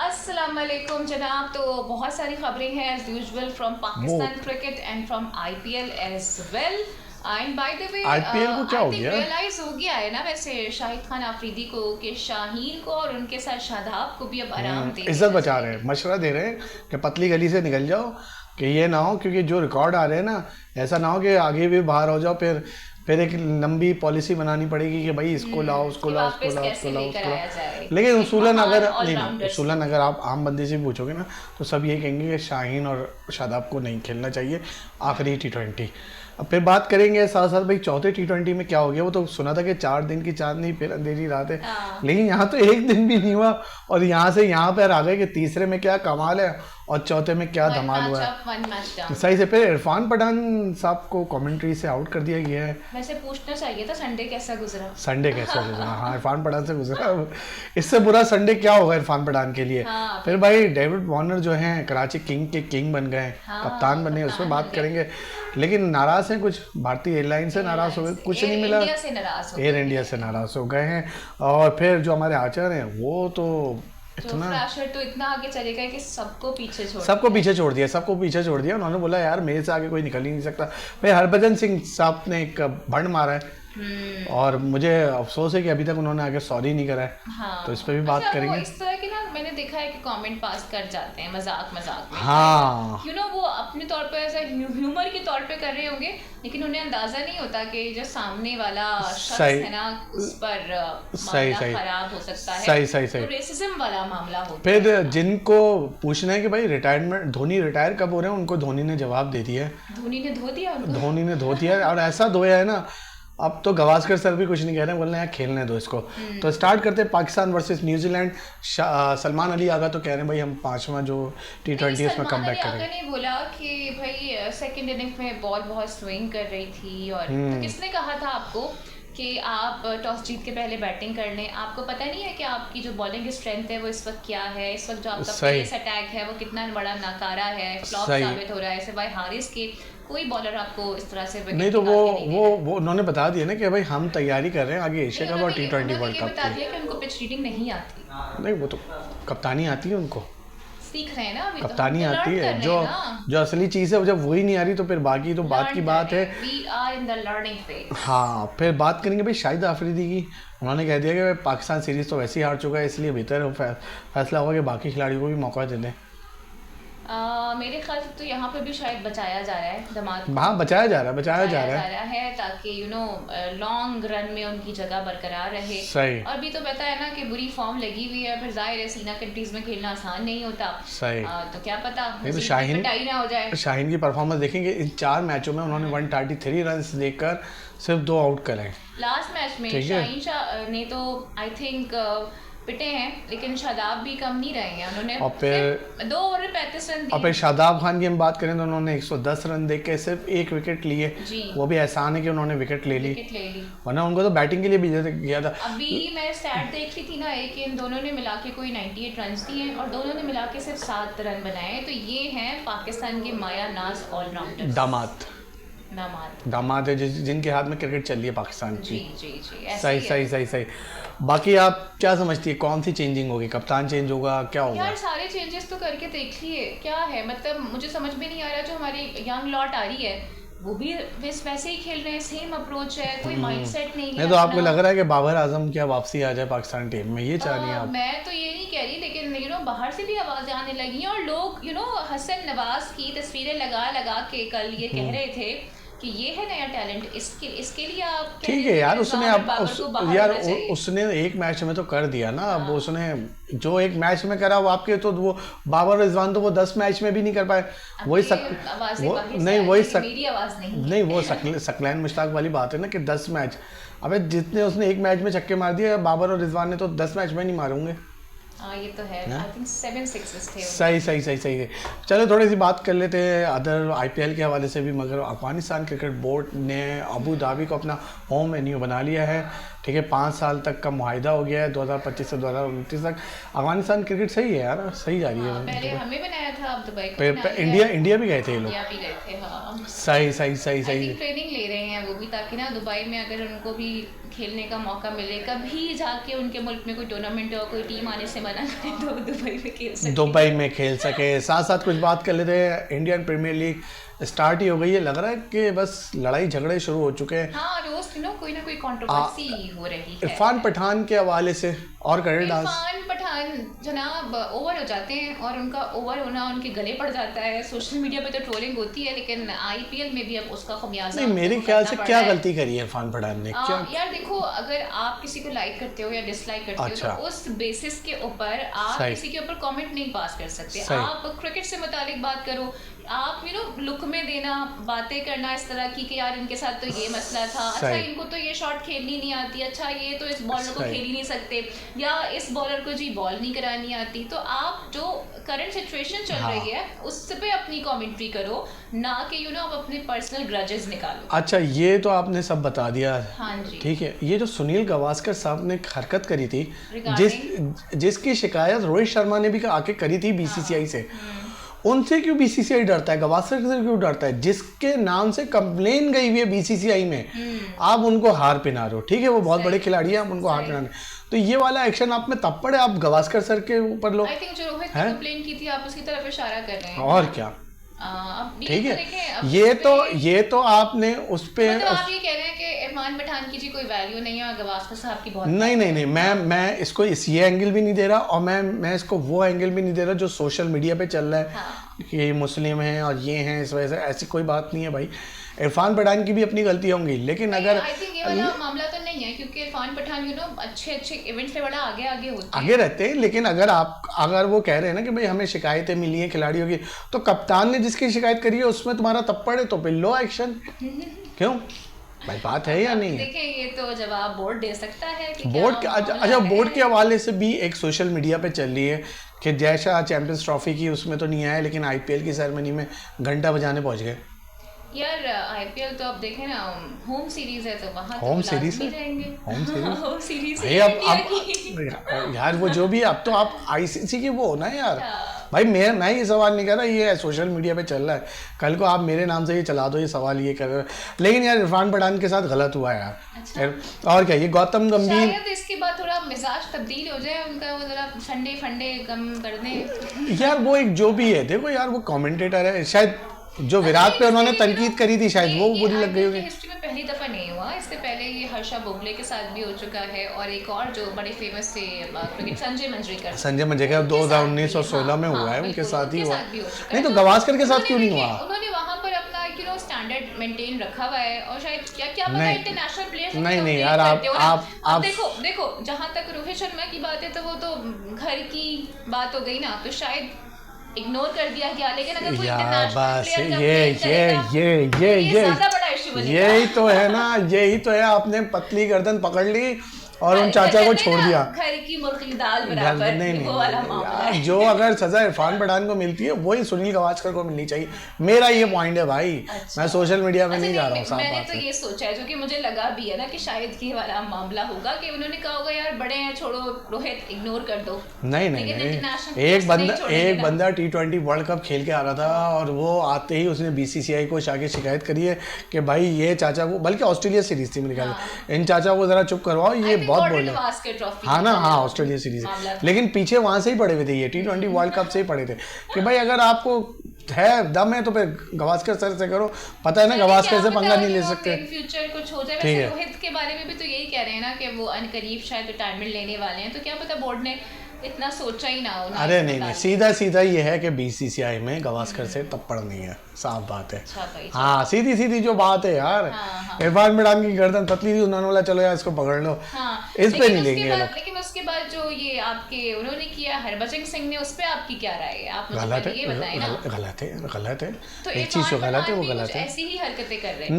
अस्सलाम वालेकुम जनाब। तो बहुत सारी खबरें हैं as usual from Pakistan cricket and from IPL as well. And by the way IPL को क्या हो आई थिंक गया? रियलाइज हो गया है ना वैसे शाहिद खान आफरीदी को कि शाहीन को और उनके साथ शादाब को भी अब आराम दे इज्जत देना बचा रहे चाहिए। हैं, मशवरा दे रहे हैं कि पतली गली से निकल जाओ, कि ये ना हो क्योंकि जो रिकॉर्ड आ रहे हैं ना, ऐसा ना हो कि आगे भी बाहर हो जाओ, फिर एक लंबी पॉलिसी बनानी पड़ेगी कि भाई इसको लाओ, उसको कि लाओ, उसको वापस लाओ, उसको कैसे लाओ, लेकर उसको लाओ। आया जाए लेकिन एक उसूलन महान अगर नहीं, ऑलराउंडर्स को। उसूलन अगर आप आम बंदे से भी पूछोगे ना, तो सब ये कहेंगे कि शाहीन और शादाब को नहीं खेलना चाहिए आखिरी T20। अब फिर बात करेंगे साथ साथ भाई चौथे T20 में क्या हो गया। वो तो सुना था कि 4 दिन की चांदनी फिर अंधेरी रात है, हाँ। लेकिन यहाँ तो एक दिन भी नहीं हुआ और यहाँ से यहाँ पर आ गए कि तीसरे में क्या कमाल है और चौथे में क्या वन धमाल हुआ मैच है। Up one match down. सही से फिर इरफान पठान साहब को कमेंट्री से आउट कर दिया गया है। वैसे पूछना चाहिए था संडे कैसा गुजरा। संडे कैसे गुजरा? हाँ, इरफान पठान से गुजरा। इससे बुरा संडे क्या होगा इरफान पठान के लिए? हाँ, फिर भाई डेविड वार्नर जो हैं कराची किंग के किंग बन गए, हाँ, कप्तान बने, उस पर कप्तान बात बन गए। करेंगे। लेकिन नाराज हैं कुछ, भारतीय एयरलाइन से नाराज हो गए, कुछ नहीं मिला। इंडिया से नाराज हो एयर इंडिया से नाराज हो गए हैं। और फिर जो हमारे आचार्य हैं वो तो जो इतना फ्रैशर तो इतना आगे चलेगा कि सबको पीछे छोड़ सबको पीछे छोड़ दिया, सबको पीछे छोड़ दिया। उन्होंने बोला यार मेरे से आगे कोई निकल ही नहीं सकता। भाई हरभजन सिंह साहब ने एक भंड मारा है और मुझे अफसोस है कि अभी तक उन्होंने आगे सॉरी नहीं करा है। हाँ। तो इस पर भी बात अच्छा, वो करेंगे। इस तरह के ना मैंने देखा है कि कमेंट पास कर जाते हैं मजाक मजाक में। हाँ, वो अपने तौर पे ऐसा ह्यूमर के तौर पे कर रहे होंगे, लेकिन उन्हें अंदाजा नहीं होता कि जो सामने वाला शख्स सही। है ना उस पर सही, मामला सही। खराब हो सकता है। सही, सही, सही। तो रेसिज्म वाला मामला होता है। फिर जिनको पूछना है कि भाई रिटायरमेंट धोनी रिटायर कब हो रहे हैं, उनको धोनी ने जवाब दे दिया है। धोनी ने धो दिया उनको। धोनी ने धो दिया है और ऐसा धोया है ना, अब तो गवास्कर सर भी कुछ नहीं कह रहे हैं, बोल रहे हैं यार खेलने दो इसको। तो स्टार्ट करते हैं पाकिस्तान वर्सेस न्यूजीलैंड। सलमान अली आगा तो कह रहे हैं भाई हम 5वां जो T20 उसमें कम बैक सलमान अली करेंगे। आगा ने बोला कि भाई सेकंड इनिंग में बॉल बहुत स्विंग कर रही थी और तो किसने कहा था आपको कि आप टॉस जीत के पहले बैटिंग कर लें? आपको पता नहीं है कि आपकी जो बॉलिंग स्ट्रेंथ है वो इस वक्त क्या है? इस वक्त जो आपका सही। पेस अटैक है वो कितना बड़ा नाकारा है, फ्लॉप सही। साबित हो रहा है। सिवाय हारिस के कोई बॉलर आपको इस तरह से विकेट नहीं तो निकाल के नहीं दे रहा। वो उन्होंने बता दिया ना कि भाई हम तैयारी कर रहे हैं आगे एशिया कप और उन्होंने T20 वर्ल्ड ये कप बता की। दिया कि उनको पिच रीडिंग नहीं आती। नहीं वो तो कप्तानी आती है उनको, सीख रहे हैं ना अभी, कप्तानी तो हम तो आती learn है। कर रहे जो हैं ना। जो असली चीज़ है जब वही नहीं आ रही तो फिर बाकी तो बात की बात है। We are in the learning phase. हाँ, फिर बात करेंगे भाई शाहिद आफरीदी की। उन्होंने कह दिया कि पाकिस्तान सीरीज़ तो वैसे ही हार चुका है, इसलिए बेहतर फैसला होगा कि बाकी खिलाड़ियों को भी मौका दे दें। मेरे ख्याल से तो यहाँ पे भी शायद बचाया जा रहा है दमाद को। हाँ, बचाया जा रहा है, बचाया जा रहा है। ताकि लॉन्ग रन में उनकी जगह बरकरार रहे। सही। और भी तो पता है ना कि बुरी फॉर्म लगी हुई है, फिर जाहिर है सीना कंट्रीज में खेलना आसान नहीं होता। सही। तो क्या पता नहीं तो मुसीबत पिटाई ना हो जाए। शाहीन की परफॉर्मेंस देखेंगे, इन 4 मैचों में उन्होंने 133 रन देकर सिर्फ 2 आउट करे। लास्ट मैच में ठीक है। शाहीन शाह ने तो आई थिंक पिटे हैं, लेकिन शादाब भी कम नहीं रहे हैं। उन्होंने और फिर सिर्फ 2 ओवर में 35 रन और दिए। फिर शादाब खान की हम बात करें तो उन्होंने 110 रन दे के सिर्फ 1 विकेट लिए। जी। वो भी एहसान है कि उन्होंने विकेट ले ली, विकेट ले ली। वरना उनको तो बैटिंग के लिए भी गया था। अभी मैं स्टैट देख रही थी ना, एक इन दोनों ने मिला के कोई 98 रन दिए और दोनों ने मिला के सिर्फ 7 रन बनाए। तो ये हैं पाकिस्तान के माया नाज ऑलराउंडर दामाद है जिनके हाथ में क्रिकेट चल रही है पाकिस्तान जी की। जी जी ऐसे सही ही है। सही सही सही। बाकी आप क्या समझती है कौन सी चेंजिंग होगी? कप्तान चेंज होगा, क्या होगा? यार सारे चेंजेस तो करके देख लिए, क्या है मतलब मुझे समझ में नहीं आ रहा। जो हमारी यंग लॉट आ रही है वो भी वैसे ही खेल रहे हैं, सेम अप्रोच है, कोई माइंडसेट नहीं है नहीं तो आपको अपना। लग रहा है कि बाबर आजम क्या वापसी आ जाए पाकिस्तान टीम में, ये चाह रही हैं आप? मैं तो ये नहीं कह रही, लेकिन बाहर से भी आवाज़ें आने लगी हैं और लोग हसन नवाज की तस्वीरें लगा लगा के कल ये कह रहे थे कि ये है नया टैलेंट। इसके लिए आप कह ठीक रहे है यार, हैं कि उसने बाबर अब को बाहर यार होना चाहिए। उसने एक मैच में तो कर दिया ना। अब उसने जो एक मैच में करा वो आपके तो वो बाबर रिजवान तो वो 10 मैच में भी नहीं कर पाए। वही आवाज़ें वो बाहर से नहीं आ वही रही हैं, मेरी आवाज़ नहीं। नहीं वो सकलैन मुश्ताक वाली बात है ना कि 10 मैच। अबे जितने उसने एक मैच में छक्के मार दिए, बाबर और रिजवान ने तो 10 मैच में नहीं मारूंगे। ये तो है। आई थिंक 7 6 थे। सही सही सही सही है। चलो थोड़ी सी बात कर लेते हैं अदर आईपीएल के हवाले से भी। मगर अफगानिस्तान क्रिकेट बोर्ड ने अबू धाबी को अपना होम वेन्यू बना लिया है। ठीक है 5 साल तक का मुआहिदा हो गया है 2025 से 2029 तक। अफगानिस्तान क्रिकेट सही है यार, सही जा रही है। पहले हमें बनाया था, अब दुबई को बना लिया है। इंडिया भी गए थे ये लोग। इंडिया भी गए थे, हाँ। सही ट्रेनिंग ले रहे हैं वो भी, ताकि ना दुबई में अगर उनको भी खेलने का मौका मिले, कभी जाके उनके मुल्क में कोई टूर्नामेंट हो, कोई टीम आने से मना करे तो दुबई में खेल सके। दुबई में खेल सके। साथ साथ कुछ बात कर लेते हैं, इंडियन प्रीमियर लीग स्टार्ट ही हो गई है, लग रहा है कि बस लड़ाई झगड़े शुरू हो चुके हैं। हाँ, रोज कोई ना कोई कंट्रोवर्सी हो रही है। इरफान पठान के हवाले से और करें डांस। इरफान पठान जनाब ओवर हो जाते हैं, और उनका ओवर होना उनके गले पड़ जाता है। सोशल मीडिया पे तो ट्रोलिंग होती है, लेकिन आईपीएल में भी अब उसका खमियाजा नहीं, मेरे ख्याल से क्या गलती करी है इरफान पठान ने? क्या यार देखो, अगर आप किसी को लाइक करते हो या डिसलाइक करते हो तो उस बेसिस के ऊपर आप किसी के ऊपर कमेंट नहीं पास कर सकते। आप क्रिकेट से मुतालिक बात करो, आप लुक में देना, बातें करना इस तरह की कि यार इनके साथ तो ये मसला था, अच्छा इनको तो ये शॉट खेलनी नहीं आती, अच्छा ये तो इस बॉलर को खेल ही नहीं सकते, या इस बॉलर को जी बॉल नहीं करानी आती। तो आप जो करंट सिचुएशन चल रही है उस पे अपनी कमेंट्री करो, ना कि आप अपने पर्सनल ग्रजेस निकालो। अच्छा, ये तो आपने सब बता दिया। हाँ जी, ठीक है। ये जो सुनील गावस्कर साहब ने हरकत करी थी, जिसकी शिकायत रोहित शर्मा ने भी आके करी थी बीसीसीआई से, उनसे क्यों बीसीसीआई डरता है? गावस्कर से क्यों डरता है? जिसके नाम से कंप्लेन गई हुई है बीसीसीआई में, आप उनको हार पिना रहे हो। ठीक है, वो बहुत बड़े खिलाड़ी हैं, आप उनको हार पिना रहे हो। तो ये वाला एक्शन आप में तब पड़े, आप गावस्कर सर के ऊपर लो। आई थिंक जो रोहित ने कंप्लेन की थी, आप उसकी तरफ इशारा कर रहे हैं। और क्या, ठीक है। ये तो आपने उस पे आप ये कह रहे हैं कि इरफान पठान की जी कोई वैल्यू नहीं है और गावस्कर साहब की बहुत। नहीं, मैं इसको ये एंगल भी नहीं दे रहा, और मैं इसको वो एंगल भी नहीं दे रहा जो सोशल मीडिया पे चल रहा है कि ये मुस्लिम हैं और ये हैं, इस वजह से। ऐसी कोई बात नहीं है भाई। इरफान पठान की भी अपनी गलती होंगी, लेकिन अगर आई थिंक ये वाला मामला तो नहीं है, क्योंकि इरफान पठान अच्छे इवेंट्स में बड़ा आगे होते हैं, आगे रहते हैं। लेकिन अगर वो कह रहे हैं ना कि भाई हमें शिकायतें मिली हैं खिलाड़ियों की, तो कप्तान ने जिसकी शिकायत करी है उसमें तुम्हारा तप्पड़ है, तो फिर लो एक्शन। क्यों भाई, बात है या नहीं? देखिए, ये तो जवाब बोर्ड दे सकता है कि बोर्ड के, अच्छा बोर्ड के हवाले से भी एक सोशल मीडिया पे चल रही है कि जैसा चैंपियंस ट्रॉफी की उसमें तो नहीं आया, लेकिन आईपीएल की सेरेमनी में घंटा बजाने पहुंच गए। यार आईपीएल तो अब देखें ना, होम सीरीज है तो वहां होम सीरीज जाएंगे। होम सीरीज अब यार वो जो भी, अब तो आप आईसीसी की वो होना है यार। भाई मैं ये सवाल नहीं कर रहा, ये सोशल मीडिया पे चल रहा है, कल को आप मेरे नाम से ये चला दो, ये सवाल ये कर रहे हो। लेकिन यार इरफान पठान के साथ गलत हुआ यार। अच्छा। और क्या, ये गौतम गंभीर, शायद इसके बाद थोड़ा मिजाज तब्दील हो जाए उनका, वो जरा फंडे फंडे कम कर दें यार। वो एक जो भी है, देखो यार, वो कमेंटेटर है, शायद जो विराट पे उन्होंने तनकीद करी थी, शायद वो बुरी लग गई होगी। हिस्ट्री में पहली दफा नहीं हुआ, इससे पहले ये हर्षा भोगले के साथ भी हो चुका है, और एक और जो बड़े फेमस थे क्रिकेट, संजय मंजरेकर 2019 और 16 में हुआ है, उनके साथ ही हुआ। नहीं तो गावस्कर के साथ क्यों नहीं हुआ? उन्होंने वहां पर अपना स्टैंडर्ड मेंटेन रखा हुआ है, और शायद क्या पता इंटरनेशनल प्लेयर्स नहीं यार, आप देखो जहां तक रोहित शर्मा की बात है, तो वो तो घर की बात हो गई ना, तो शायद इग्नोर कर दिया गया। लेकिन अगर कोई इंटरनेशनल प्लेयर यही तो है ना, यही तो है, आपने पतली गर्दन पकड़ ली और उन चाचा को छोड़ दिया। घर की मुर्गी दाल बराबर। नहीं, जो अगर सजा इरफान पठान को मिलती है वही सुनील गावस्कर को मिलनी चाहिए, मेरा ये पॉइंट है भाई। मैं सोशल मीडिया में नहीं जा रहा हूँ। मैंने तो ये सोचा है, जो कि मुझे लगा भी है ना, कि शायद ये वाला मामला होगा कि उन्होंने कहा होगा यार बड़े हैं, छोड़ो रोहित, इग्नोर कर दो। नहीं, एक बंदा T20 वर्ल्ड कप खेल के आ रहा था, और वो आते ही उसने बीसीसीआई को जाके शिकायत करी है कि भाई ये चाचा को, बल्कि ऑस्ट्रेलिया सीरीज थी मेरे ख्याल में, इन चाचा को जरा चुप करवाओ, ये बहुत बोल रहे। हाँ ना, हाँ ऑस्ट्रेलिया सीरीज, लेकिन पीछे वहां से ही पड़े हुए थे, ये T20 वर्ल्ड कप से ही पड़े थे कि भाई अगर आपको है दम है तो फिर गावस्कर सर से करो। पता है ना गावस्कर से पंगा नहीं ले सकते। फ्यूचर कुछ हो जाए। वैसे रोहित के बारे में भी तो यही कह रहे हैं ना कि वो अनकरीब शायद रिटायरमेंट लेने वाले हैं, तो क्या पता बोर्ड ने इतना सोचा ही ना हो। अरे नहीं, सीधा ये है कि बीसीसीआई में गावस्कर से तप्पड़ नहीं है, साफ बात है। हाँ, सीधी जो बात है यार। इरफान पठान की गर्दन पतली थी, उन्होंने बोला चलो यार इसको पकड़ लो, इस पे नहीं लेंगे। लेकिन उसके बाद जो ये आपके उन्होंने किया हरभजन सिंह ने, उस पे आपकी क्या राय है? आप मुझे ये बताएं ना। गलत है, तो एक चीज जो गलत है वो गलत है। ऐसी ही हरकतें कर रहे हैं।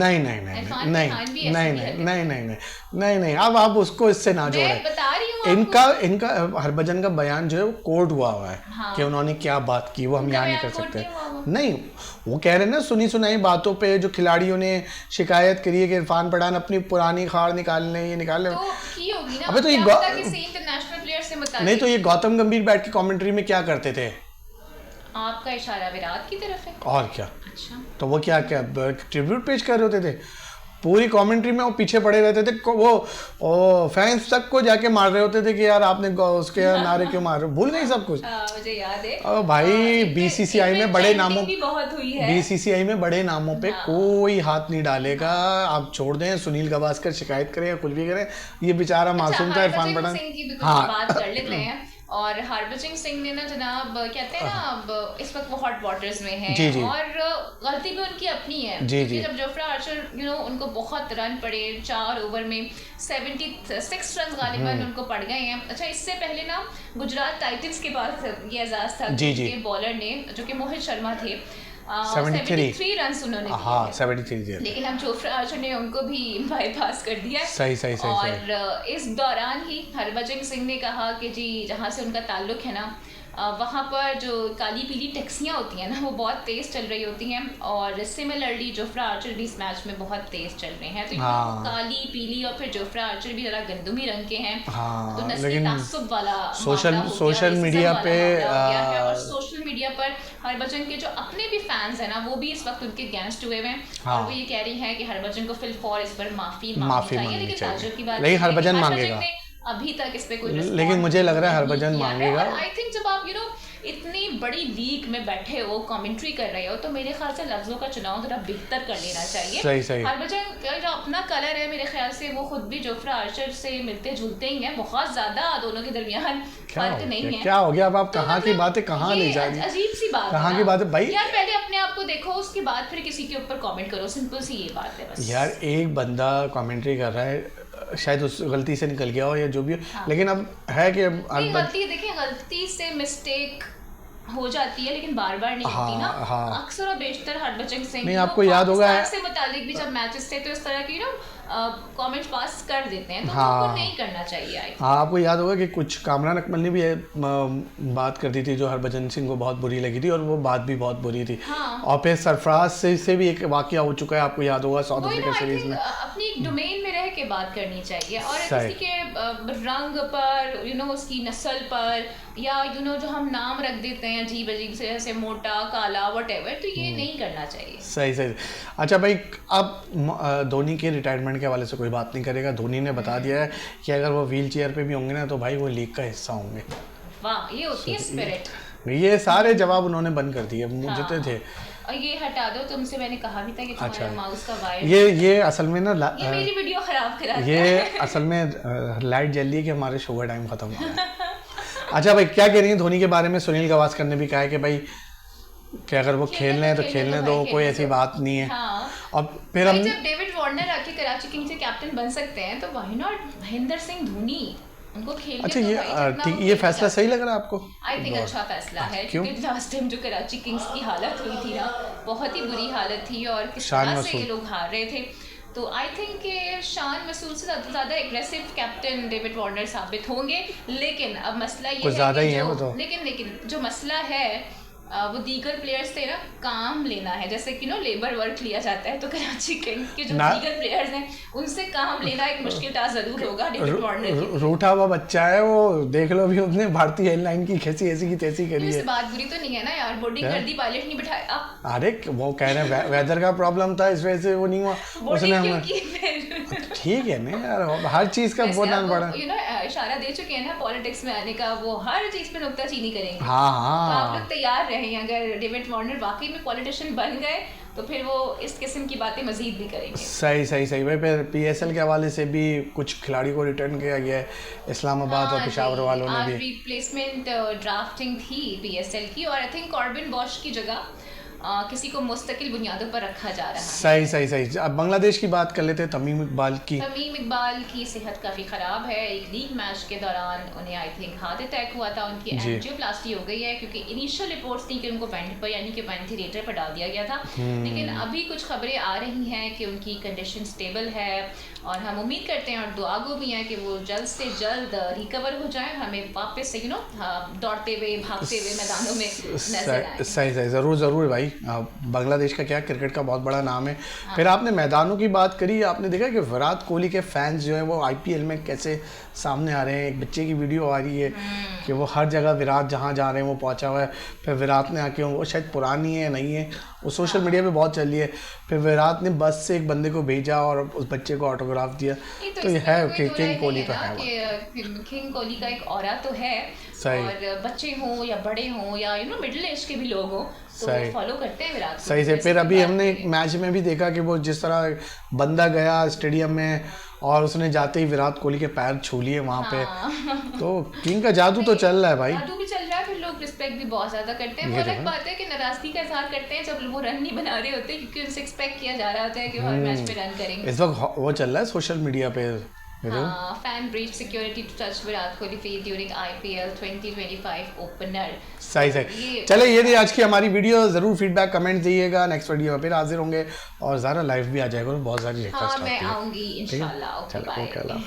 नहीं, अब आप उसको इससे ना जोड़े। बता रही हूँ इनका हरभजन का बयान जो है वो कोर्ट हुआ है कि उन्होंने क्या बात की, वो हम यहाँ नहीं कर सकते। नहीं, वो कह रहे हैं ना सुनी सुनाई बातों पे जो खिलाड़ियों ने शिकायत करी है कि इरफान पठान अपनी पुरानी खाड़ निकाल लें, ये निकाल लें। तो की होगी ना, अबे तो ये क्या पता किसी इंटरनेशनल प्लेयर से मुताबिक। नहीं तो ये गौतम गंभीर बैठ के कमेंट्री में क्या करते थे? आपका इशारा विराट की तरफ है। और क्या, अच्छा, तो वो क्या क्या ट्रिब्यूट पेश कर रहे होते थे पूरी कमेंट्री में, वो पीछे पड़े रहते थे, वो फैंस तक को जाके मार रहे होते थे कि यार आपने उसके नारे क्यों मार रहे हो, भूल गई सब कुछ। मुझे याद है। अब भाई बीसीसीआई में बड़े नामों भी बहुत हुई है। बीसीसीआई में बड़े नामों पे कोई हाथ नहीं डालेगा, आप छोड़ दें, सुनील गावस्कर शिकायत करें या कुछ भी करें, ये बेचारा मासूम था इरफान पठान। सिंह की भी कुछ बात कर लेते हैं। और हरभजन सिंह ने ना जनाब कहते हैं ना अब इस वक्त वो हॉट वाटर्स में है। जी, जी। और गलती भी उनकी अपनी है। जी, जी। जब जोफ्रा आर्चर उनको बहुत रन पड़े 4 ओवर में 76 रन गालिबन उनको पड़ गए हैं। अच्छा, इससे पहले ना गुजरात टाइटंस के पास ये एजाज था कि बॉलर ने जो कि मोहित शर्मा थे 73 रन उन्होंने दिए। हाँ 73, लेकिन हम जोफ्रा आर्चर ने उनको भी बाईपास कर दिया। सही। और इस दौरान ही हरभजन सिंह ने कहा कि जी जहाँ से उनका ताल्लुक है ना वहाँ पर जो काली पीली टैक्सियाँ होती हैं ना वो बहुत तेज़ चल रही होती हैं। और सिमिलरली जोफ्रा आर्चर भी इस मैच में बहुत तेज़ चल रहे हैं। तो काली पीली और फिर जोफ्रा आर्चर भी ज़रा गंदुमी रंग के हैं। तो नस्ली तासुब वाला सोशल मीडिया पे और सोशल मीडिया पर हरभजन के जो अपने भी फैंस हैं ना वो भी इस वक्त उनके अगेंस्ट हुए हैं। और वो ये कह रही हैं कि हरभजन को फिल फॉर इस पर माफ़ी चाहिए। लेकिन ताज्जुब की बात लेकिन हरभजन मांगेगा, अभी तक इस पे कोई लेकिन मुझे लग रहा है हरभजन मांगेगा। आई थिंक जब आप इतनी बड़ी लीग में बैठे हो कमेंट्री कर रहे हो तो मेरे ख्याल से लफ्जों का चुनाव थोड़ा बेहतर कर लेना चाहिए। सही। हरभजन का जो अपना कलर है मेरे ख्याल से वो खुद भी जोफ्रा आर्चर से मिलते जुलते ही हैं, बहुत ज्यादा दोनों के दरमियान फर्क नहीं है। क्या हो गया अब आप कहाँ की बातें कहाँ ले जा रही हैं? अजीब सी बात, कहाँ की बात है भाई? यार पहले अपने आप को देखो उसके बाद फिर किसी के ऊपर कमेंट करो, सिंपल सी ये बात है बस। यार एक बंदा कमेंट्री कर रहा है, शायद उस गलती से निकल गया हो या जो भी हो, लेकिन अब है कि गलती, देखिए गलती से मिस्टेक हो जाती है लेकिन बार बार नहीं होती ना। अक्सर और बेशतर हरभजन सिंह नहीं आपको याद होगा से मुतालिक भी जब मैचेस थे तो इस तरह की कमेंट्स पास कर देते हैं, तो उनको नहीं करना चाहिए। हाँ आपको याद होगा कि कुछ कामरान अकमल ने भी बात कर दी थी जो हरभजन सिंह को बहुत बुरी लगी थी और वो बात भी बहुत बुरी थी। और फिर सरफराज से भी एक वाकया हो चुका है, आपको याद होगा साउथ अफ्रीका सीरीज में। अपनी एक डोमेन में रह के बात करनी चाहिए और किसी के रंग पर उसकी नस्ल पर या जो हम नाम रख देते हैं अजीब अजीब से, जैसे मोटा काला व्हाटएवर, तो ये नहीं करना चाहिए। सही। अच्छा भाई, अब धोनी के रिटायरमेंट के हवाले से कोई बात नहीं करेगा। धोनी ने बता दिया है कि अगर वो व्हील चेयर पे भी होंगे ना तो भाई वो लीग का हिस्सा होंगे। वाह, ये होती है स्पिरिट। ये सारे जवाब उन्होंने बंद कर दिए, मुझे तो थे। और ये हटा दो, तुमसे मैंने कहा भी था कि तुम्हारा माउस का वायर ये असल में ना ये मेरी वीडियो खराब करा ये असल में लाइट जल रही है कि हमारे शो का टाइम खत्म हो गया। अच्छा भाई, क्या कह रही है धोनी के बारे में? सुनील गावस्कर ने भी कहा है कि भाई कि अगर वो खेलने हैं तो खेलने दो, कोई ऐसी बात नहीं है। और फिर हम जब डेविड वार्नर आके कराची किंग्स के कैप्टन बन सकते हैं तो व्हाई नॉट महेंद्र सिंह धोनी उनको खेलने। अच्छा, ये फैसला सही लग रहा है आपको? आई थिंक अच्छा फैसला है, क्योंकि लास्ट टाइम जो कराची किंग्स की हालत हुई थी ना बहुत ही बुरी हालत थी और किस तरह से ये लोग हार रहे थे। तो आई थिंक कि शान मसूद से ज़्यादा एग्रेसिव कैप्टन डेविड वार्नर साबित होंगे। लेकिन अब मसला ये है कि लेकिन जो मसला है वो दीगर प्लेयर्स से ना काम लेना है, जैसे कि लेबर वर्क लिया जाता है, तो कराची किंग्स के जो दीगर प्लेयर्स हैं उनसे काम लेना एक मुश्किल टास्क जरूर होगा डेविड वार्नर। रूठा हुआ बच्चा है वो, देख लो भी उसने भारतीय एयरलाइन की कैसी ऐसी की तैसी करी है। बात बुरी तो नहीं है ना यार, बोर्डिंग कर दी, पायलट नहीं बिठाया। अरे वो कह रहे हैं वेदर का प्रॉब्लम था इस वजह से वो नहीं हुआ, उसने ठीक है ना यार, हर चीज का बहुत नाम पड़ा। इशारा दे चुके हैं ना पॉलिटिक्स में आने का, वो हर चीज पे नुक्ताचीनी करेंगे। हाँ तो आप लोग तैयार रहे, अगर डेविड वार्नर वाकई में पॉलिटिशियन बन गए तो फिर वो इस किस्म की बातें मजीद भी करेंगे। सही भाई। फिर पीएसएल के हवाले से भी कुछ खिलाड़ी को रिटर्न किया गया है, इस्लामाबाद और पेशावर वालों ने भी। रिप्लेसमेंट ड्राफ्टिंग थी पीएसएल की और आई थिंक कॉर्बिन बॉश की जगह किसी को मुस्तकिल बुनियादों पर रखा जा रहा है। सही। अब बांग्लादेश की बात कर लेते हैं। तमीम इकबाल की सेहत काफ़ी ख़राब है। एक लीग मैच के दौरान उन्हें आई थिंक हार्ट अटैक हुआ था, उनकी एंजियोप्लास्टी हो गई है, क्योंकि इनिशियल रिपोर्ट्स थी कि उनको वेंटिलेटर पर डाल दिया गया था। लेकिन अभी कुछ खबरें आ रही हैं कि उनकी कंडीशन स्टेबल है और हम उम्मीद करते हैं और दुआ गो भी हैं कि वो जल्द से जल्द रिकवर हो जाए, हमें वापस से दौड़ते हुए भागते हुए मैदानों में नजर आए। सही ज़रूर भाई। बांग्लादेश का क्या क्रिकेट का बहुत बड़ा नाम है। फिर आपने मैदानों की बात करी, आपने देखा कि विराट कोहली के फैंस जो हैं वो आईपीएल में कैसे सामने आ रहे हैं। एक बच्चे की वीडियो आ रही है कि वो हर जगह विराट जहाँ जा रहे हैं वो पहुँचा हुआ है। फिर विराट ने आके, वो शायद पुरानी है नहीं है, वो सोशल मीडिया पे बहुत चल रही है। फिर विराट ने बस से एक बंदे को भेजा और उस बच्चे को ऑटोग्राफ दिया। तो ये है कि किंग कोहली तो है, किंग कोहली का एक ऑरा तो है। और बच्चे हों या बड़े हों या मिडिल एज के भी लोग हों तो वो फॉलो करते हैं विराट। सही से। फिर अभी हमने एक मैच में भी देखा कि वो जिस तरह बंदा गया स्टेडियम में और उसने जाते ही विराट कोहली के पैर छू लिए वहाँ पे। तो किंग का जादू तो चल रहा है भाई, जादू भी चल रहा है। फिर लोग रिस्पेक्ट भी बहुत ज्यादा करते हैं। वो अलग बात है कि नाराजगी का इजहार करते हैं जब वो रन नहीं बना रहे होते, क्योंकि उनसे एक्सपेक्ट किया जा रहा होता है कि हर मैच पे रन करेंगे। इस वक्त वो चल रहा है सोशल मीडिया पे। Fan breach security to touch Virat Kohli field during IPL 2025 opener. सही। चले ये थी आज की हमारी वीडियो। जरूर फीडबैक कमेंट दीजिएगा। नेक्स्ट वीडियो में फिर हाजिर होंगे और ज़ारा लाइव भी आ जाएगा, बहुत सारी मैं आऊंगी इंशाल्लाह। Okay bye.